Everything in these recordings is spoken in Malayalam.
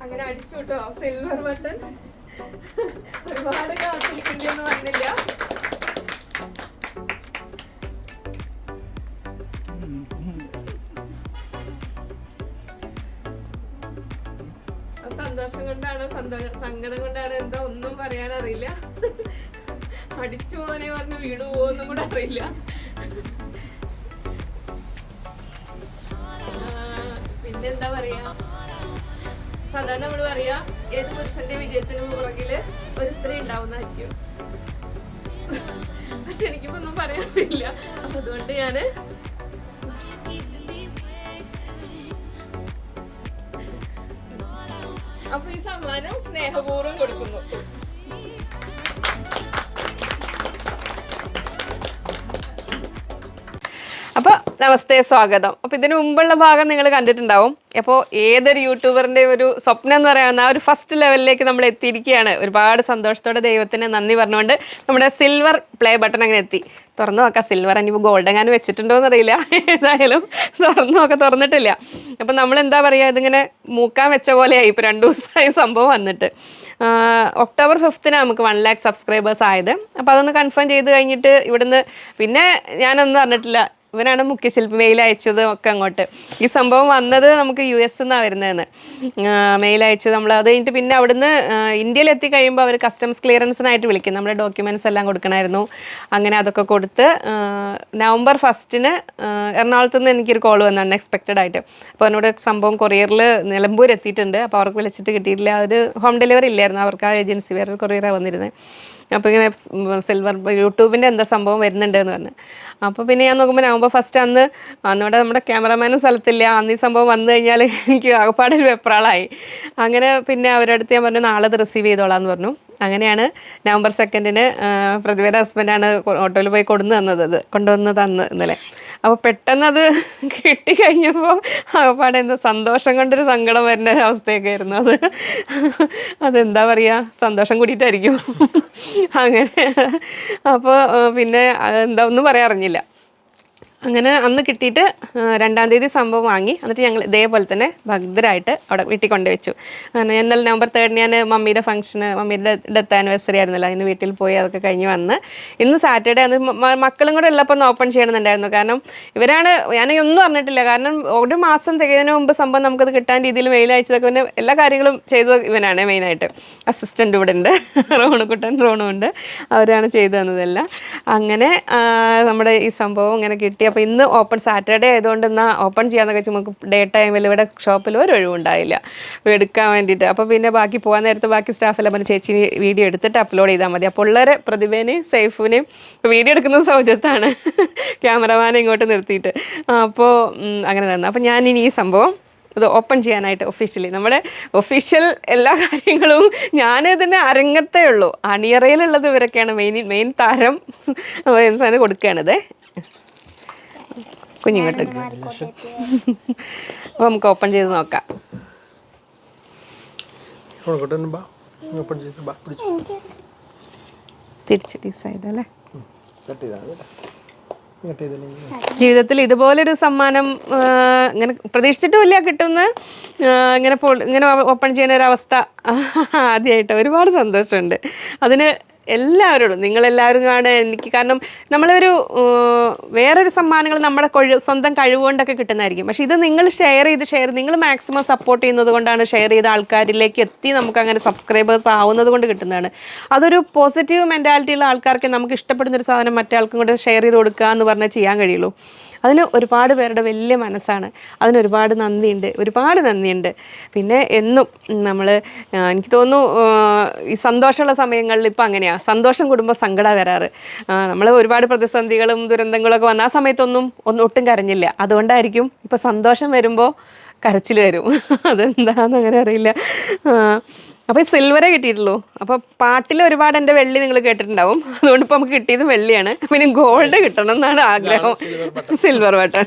അങ്ങനെ അടിച്ചു കേട്ടോ സിൽവർ ബട്ടൺ. ഒരുപാട് കാത്തിരിക്കേണ്ടിയൊന്നും വന്നില്ല. സന്തോഷം കൊണ്ടാണോ സങ്കടം കൊണ്ടാണോ എന്താ ഒന്നും പറയാനറിയില്ല. അടിച്ചു പോനെ പറഞ്ഞ് വീട് പോകുന്നും കൂടെ അറിയില്ല. പിന്നെന്താ പറയാ, സാധാരണ നമ്മള് പറയാ ഏത് പുരുഷന്റെ വിജയത്തിന് പുറകില് ഒരു സ്ത്രീ ഉണ്ടാവുന്നതായിരിക്കും. പക്ഷെ എനിക്കിപ്പോ ഒന്നും പറയാനില്ല. അപ്പൊ അതുകൊണ്ട് ഞാന് അപ്പൊ ഈ സമ്മാനം സ്നേഹപൂർവ്വം കൊടുക്കുന്നു. അപ്പോൾ നമസ്തേ, സ്വാഗതം. അപ്പോൾ ഇതിന് മുമ്പുള്ള ഭാഗം നിങ്ങൾ കണ്ടിട്ടുണ്ടാവും. അപ്പോൾ ഏതൊരു യൂട്യൂബറിൻ്റെ ഒരു സ്വപ്നം എന്ന് പറയുന്ന ആ ഒരു ഫസ്റ്റ് ലെവലിലേക്ക് നമ്മൾ എത്തിയിരിക്കുകയാണ്. ഒരുപാട് സന്തോഷത്തോടെ ദൈവത്തിന് നന്ദി പറഞ്ഞുകൊണ്ട് നമ്മുടെ സിൽവർ പ്ലേ ബട്ടൺ അങ്ങനെ എത്തി. തുറന്നു നോക്കാം. സിൽവർ ഇനിയിപ്പോൾ ഗോൾഡ് എങ്ങാനും വെച്ചിട്ടുണ്ടോ എന്നറിയില്ല. ഏതായാലും തുറന്നിട്ടില്ല. അപ്പം നമ്മൾ എന്താ പറയുക, ഇതിങ്ങനെ മൂക്കാൻ വെച്ച പോലെയായി. ഇപ്പോൾ 2 ദിവസമായി സംഭവം വന്നിട്ട്. ഒക്ടോബർ 5 നമുക്ക് 1 lakh സബ്സ്ക്രൈബേഴ്സ് ആയത്. അപ്പോൾ അതൊന്ന് കൺഫേം ചെയ്ത് കഴിഞ്ഞിട്ട് ഇവിടുന്ന് പിന്നെ ഞാനൊന്നും പറഞ്ഞിട്ടില്ല. ഇവനാണ് മുഖ്യശില്പി മെയിൽ അയച്ചത് ഒക്കെ അങ്ങോട്ട്. ഈ സംഭവം വന്നത് നമുക്ക് US നിന്നാണ് വരുന്നതെന്ന് മെയിൽ അയച്ചത്. നമ്മൾ അത് കഴിഞ്ഞിട്ട് പിന്നെ അവിടുന്ന് ഇന്ത്യയിലെത്തി കഴിയുമ്പോൾ അവർ കസ്റ്റംസ് ക്ലിയറൻസിനായിട്ട് വിളിക്കും. നമ്മുടെ ഡോക്യുമെൻറ്റ്സ് എല്ലാം കൊടുക്കണമായിരുന്നു. അങ്ങനെ അതൊക്കെ കൊടുത്ത് നവംബർ 1 എറണാകുളത്ത് നിന്ന് എനിക്കൊരു കോൾ വന്നു അൺഎക്സ്പെക്റ്റഡ് ആയിട്ട്. അപ്പോൾ എന്നോട് സംഭവം കൊറിയറിൽ നിലമ്പൂർ എത്തിയിട്ടുണ്ട്. അപ്പോൾ അവർക്ക് വിളിച്ചിട്ട് കിട്ടിയിട്ടില്ല. ഒരു ഹോം ഡെലിവറി ഇല്ലായിരുന്നു അവർക്ക്. ആ ഏജൻസി വേറൊരു കൊറിയറാണ് വന്നിരുന്നത്. അപ്പോൾ ഇങ്ങനെ സിൽവർ യൂട്യൂബിൻ്റെ എന്താ സംഭവം വരുന്നുണ്ടെന്ന് പറഞ്ഞു. അപ്പോൾ പിന്നെ ഞാൻ നോക്കുമ്പോൾ നവംബർ 1 അന്നോടെ നമ്മുടെ ക്യാമറമാനും സ്ഥലത്തില്ല. അന്ന് ഈ സംഭവം വന്നു കഴിഞ്ഞാൽ എനിക്ക് ആകപ്പാടെ ഒരു വെപ്രാളായി. അങ്ങനെ പിന്നെ അവരുടെ അടുത്ത് ഞാൻ പറഞ്ഞു നാളെ അത് റിസീവ് ചെയ്തോളാം എന്ന് പറഞ്ഞു. അങ്ങനെയാണ് നവംബർ 2 പ്രതിഭയുടെ ഹസ്ബൻഡാണ് ഓട്ടോയിൽ പോയി കൊണ്ടുവന്ന് തന്ന് ഇന്നലെ. അപ്പോൾ പെട്ടെന്ന് അത് കിട്ടിക്കഴിഞ്ഞപ്പോൾ ആകപ്പാടെ എന്താ സന്തോഷം കൊണ്ടൊരു സങ്കടം വരുന്ന ഒരവസ്ഥയൊക്കെ ആയിരുന്നു. അതെന്താ പറയുക, സന്തോഷം കൂടിയിട്ടായിരിക്കും. അങ്ങനെ അപ്പോൾ പിന്നെ എന്താ ഒന്നും പറയാൻ അറിഞ്ഞില്ല. അങ്ങനെ അന്ന് കിട്ടിയിട്ട് 2-ാം തീയതി സംഭവം വാങ്ങി. എന്നിട്ട് ഞങ്ങൾ ഇതേപോലെ തന്നെ ഭദ്രമായിട്ട് അവിടെ വീട്ടിൽ കൊണ്ടുവച്ചു. എന്നാൽ നവംബർ 3 ഞാൻ മമ്മിയുടെ ഫംഗ്ഷന്, മമ്മിയുടെ ഡെത്ത് ആനിവേഴ്സറി ആയിരുന്നല്ലോ, അതിന് വീട്ടിൽ പോയി അതൊക്കെ കഴിഞ്ഞ് വന്ന് ഇന്ന് സാറ്റർഡേ അന്ന് മക്കളും കൂടെ ഉള്ളപ്പോൾ ഒന്ന് ഓപ്പൺ ചെയ്യണമെന്നുണ്ടായിരുന്നു. കാരണം ഇവരാണ്, ഞാനൊന്നും അറിഞ്ഞിട്ടില്ല. കാരണം 1 മാസം തികയുന്നതിന് മുമ്പ് സംഭവം നമുക്കത് കിട്ടാൻ രീതിയിൽ മെയിൽ അയച്ചതൊക്കെ പിന്നെ എല്ലാ കാര്യങ്ങളും ചെയ്തത് ഇവനാണ് മെയിനായിട്ട്. അസിസ്റ്റൻ്റ് ഇവിടെ ഉണ്ട്, റോണും ഉണ്ട്. അവരാണ് ചെയ്തു തന്നതെല്ലാം. അങ്ങനെ നമ്മുടെ ഈ സംഭവം ഇങ്ങനെ കിട്ടി. അപ്പോൾ ഇന്ന് ഓപ്പൺ സാറ്റർഡേ ആയതുകൊണ്ട് എന്നാൽ ഓപ്പൺ ചെയ്യാമെന്നൊക്കെ വെച്ചാൽ നമുക്ക് ഡേ ടൈമിൽ ഇവിടെ ഷോപ്പിൽ ഒരു ഒഴിവുണ്ടായില്ല എടുക്കാൻ വേണ്ടിയിട്ട്. അപ്പോൾ പിന്നെ ബാക്കി പോകാൻ നേരത്തെ ബാക്കി സ്റ്റാഫെല്ലാം പറഞ്ഞ് ചേച്ചി വീഡിയോ എടുത്തിട്ട് അപ്ലോഡ് ചെയ്താൽ മതി. അപ്പോൾ ഉള്ളവരെ പ്രതിഭേനെയും സേഫിനെയും വീഡിയോ എടുക്കുന്നത് സൗജത്താണ്, ക്യാമറമാനെ ഇങ്ങോട്ട് നിർത്തിയിട്ട്. അപ്പോൾ അങ്ങനെ തന്നെ. അപ്പോൾ ഞാനിനി ഈ സംഭവം ഇത് ഓപ്പൺ ചെയ്യാനായിട്ട് ഒഫീഷ്യലി നമ്മുടെ ഒഫീഷ്യൽ എല്ലാ കാര്യങ്ങളും ഞാനിതിന് അരങ്ങത്തേ ഉള്ളൂ. അണിയറയിലുള്ളത് ഇവരൊക്കെയാണ് മെയിൻ താരം. സാധനം കൊടുക്കുകയാണിത് കുഞ്ഞിങ്ങോട്ട്. അപ്പോൾ നമുക്ക് ഓപ്പൺ ചെയ്ത് നോക്കാം. തിരിച്ചിട്ട് ഈ സൈഡ് അല്ലേ. ജീവിതത്തിൽ ഇതുപോലൊരു സമ്മാനം ഇങ്ങനെ പ്രതീക്ഷിച്ചിട്ടുമില്ല കിട്ടുന്ന, ഇങ്ങനെ ഓപ്പൺ ചെയ്യുന്ന ഒരവസ്ഥ ആദ്യമായിട്ട്. ഒരുപാട് സന്തോഷമുണ്ട് അതിന് എല്ലാവരോടും. നിങ്ങളെല്ലാവരും എനിക്ക് കാരണം നമ്മളൊരു വേറൊരു സമ്മാനങ്ങൾ നമ്മുടെ സ്വന്തം കഴിവുകൊണ്ടൊക്കെ കിട്ടുന്നതായിരിക്കും. പക്ഷേ ഇത് നിങ്ങൾ ഷെയർ നിങ്ങൾ മാക്സിമം സപ്പോർട്ട് ചെയ്യുന്നത് കൊണ്ടാണ്, ഷെയർ ചെയ്ത ആൾക്കാരിലേക്ക് എത്തി നമുക്ക് അങ്ങനെ സബ്സ്ക്രൈബേഴ്സ് ആവുന്നത് കൊണ്ട് കിട്ടുന്നതാണ്. അതൊരു പോസിറ്റീവ് മെൻറ്റാലിറ്റിയുള്ള ആൾക്കാർക്ക് നമുക്ക് ഇഷ്ടപ്പെടുന്നൊരു സാധനം മറ്റേ ആൾക്കും കൂടെ ഷെയർ ചെയ്ത് കൊടുക്കുക എന്ന് പറഞ്ഞാൽ ചെയ്യാൻ കഴിയുള്ളൂ. അതിന് ഒരുപാട് പേരുടെ വലിയ മനസ്സാണ്. അതിനൊരുപാട് നന്ദിയുണ്ട്. പിന്നെ എന്നും നമ്മൾ എനിക്ക് തോന്നുന്നു ഈ സന്തോഷമുള്ള സമയങ്ങളിൽ ഇപ്പോൾ അങ്ങനെയാണ്, സന്തോഷം കൂടുമ്പോൾ സങ്കടം വരാറ്. നമ്മൾ ഒരുപാട് പ്രതിസന്ധികളും ദുരന്തങ്ങളൊക്കെ വന്ന ആ സമയത്തൊന്നും ഒട്ടും കരഞ്ഞില്ല. അതുകൊണ്ടായിരിക്കും ഇപ്പോൾ സന്തോഷം വരുമ്പോൾ കരച്ചിൽ വരും. അതെന്താണെന്ന് അങ്ങനെ അറിയില്ല. അപ്പോൾ സിൽവറേ കിട്ടിയിട്ടുള്ളൂ. അപ്പോൾ പാട്ടിൽ ഒരുപാട് എൻ്റെ വെള്ളി നിങ്ങൾ കേട്ടിട്ടുണ്ടാവും. അതുകൊണ്ട് ഇപ്പോൾ നമുക്ക് കിട്ടിയത് വെള്ളിയാണ്. പിന്നെ ഗോൾഡ് കിട്ടണം എന്നാണ് ആഗ്രഹം. സിൽവർ ബട്ടൺ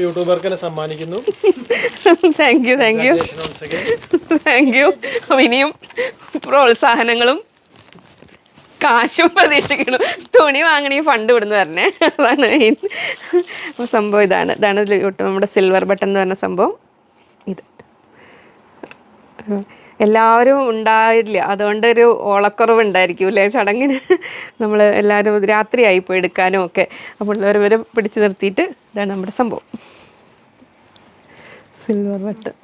യൂട്യൂബർക്ക് സമ്മാനിക്കുന്നു. Thank you. . . . . . . . . . . . . . . . . . . . . . . . . . . . . . . . . . . . . . . . . . .. .. .. .. .. .. ........ .................... കാശും പ്രതീക്ഷിക്കണം. തുണി വാങ്ങണേ ഫണ്ട് ഇവിടുന്ന് വരണേ, അതാണ് മെയിൻ. അപ്പോൾ സംഭവം ഇതാണ് നമ്മുടെ സിൽവർ ബട്ടൺ എന്ന് പറഞ്ഞ സംഭവം. ഇത് എല്ലാവരും ഉണ്ടായില്ല, അതുകൊണ്ടൊരു ഓളക്കുറവ് ഉണ്ടായിരിക്കും അല്ലേ ചടങ്ങിന്. നമ്മൾ എല്ലാവരും രാത്രിയായിപ്പോയി എടുക്കാനും ഒക്കെ. അപ്പോൾ ഉള്ളവരെ പിടിച്ചു നിർത്തിയിട്ട് ഇതാണ് നമ്മുടെ സംഭവം, സിൽവർ ബട്ടൺ.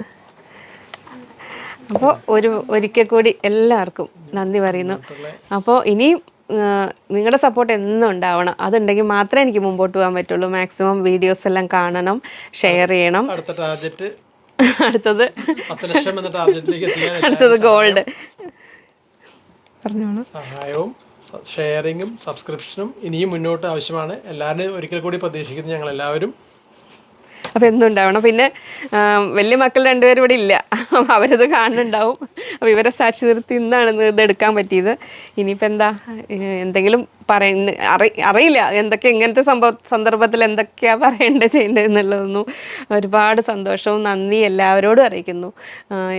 അപ്പോൾ ഒരിക്കൽ കൂടി എല്ലാവർക്കും നന്ദി പറയുന്നു. അപ്പോൾ ഇനിയും നിങ്ങളുടെ സപ്പോർട്ട് എന്നും ഉണ്ടാവണം. അതുണ്ടെങ്കിൽ മാത്രമേ എനിക്ക് മുമ്പോട്ട് പോകാൻ പറ്റുള്ളൂ. മാക്സിമം വീഡിയോസ് എല്ലാം കാണണം, ഷെയർ ചെയ്യണം. അടുത്തത് ഗോൾഡ്. പറഞ്ഞോളൂ. സഹായവും ഷെയറിങ്ങും സബ്സ്ക്രിപ്ഷനും ഇനിയും മുന്നോട്ട് ആവശ്യമാണ്. എല്ലാവരും ഒരിക്കൽ കൂടി പ്രതീക്ഷിക്കുന്നു ഞങ്ങൾ എല്ലാവരും. അപ്പോൾ എന്നും ഉണ്ടാവണം. പിന്നെ വലിയ മക്കൾ രണ്ടുപേരും ഇവിടെ ഇല്ല, അവരത് കാണുന്നുണ്ടാവും. അപ്പോൾ ഇവരെ സാക്ഷി നിർത്തി ഇന്നാണ് ഇതെടുക്കാൻ പറ്റിയത്. ഇനിയിപ്പോൾ എന്താ എന്തെങ്കിലും അറിയില്ല എന്തൊക്കെ ഇങ്ങനത്തെ സന്ദർഭത്തിൽ എന്തൊക്കെയാണ് പറയേണ്ടത് ചെയ്യേണ്ടത് എന്നുള്ളതൊന്നും. ഒരുപാട് സന്തോഷവും നന്ദി എല്ലാവരോടും അറിയിക്കുന്നു.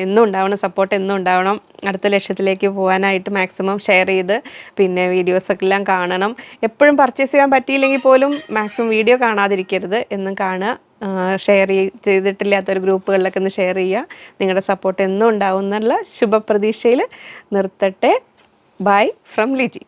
എന്നും ഉണ്ടാവണം, സപ്പോർട്ട് എന്നും ഉണ്ടാവണം. അടുത്ത ലക്ഷ്യത്തിലേക്ക് പോകാനായിട്ട് മാക്സിമം ഷെയർ ചെയ്ത് പിന്നെ വീഡിയോസൊക്കെ എല്ലാം കാണണം. എപ്പോഴും പർച്ചേസ് ചെയ്യാൻ പറ്റിയില്ലെങ്കിൽ പോലും മാക്സിമം വീഡിയോ കാണാതിരിക്കരുത്, എന്നും കാണുക. ഷെയർ ചെയ്തിട്ടില്ലാത്തൊരു ഗ്രൂപ്പുകളിലൊക്കെ ഒന്ന് ഷെയർ ചെയ്യുക. നിങ്ങളുടെ സപ്പോർട്ട് എന്നും ഉണ്ടാവും എന്നുള്ള ശുഭപ്രതീക്ഷയിൽ നിർത്തട്ടെ. Bye from Liji.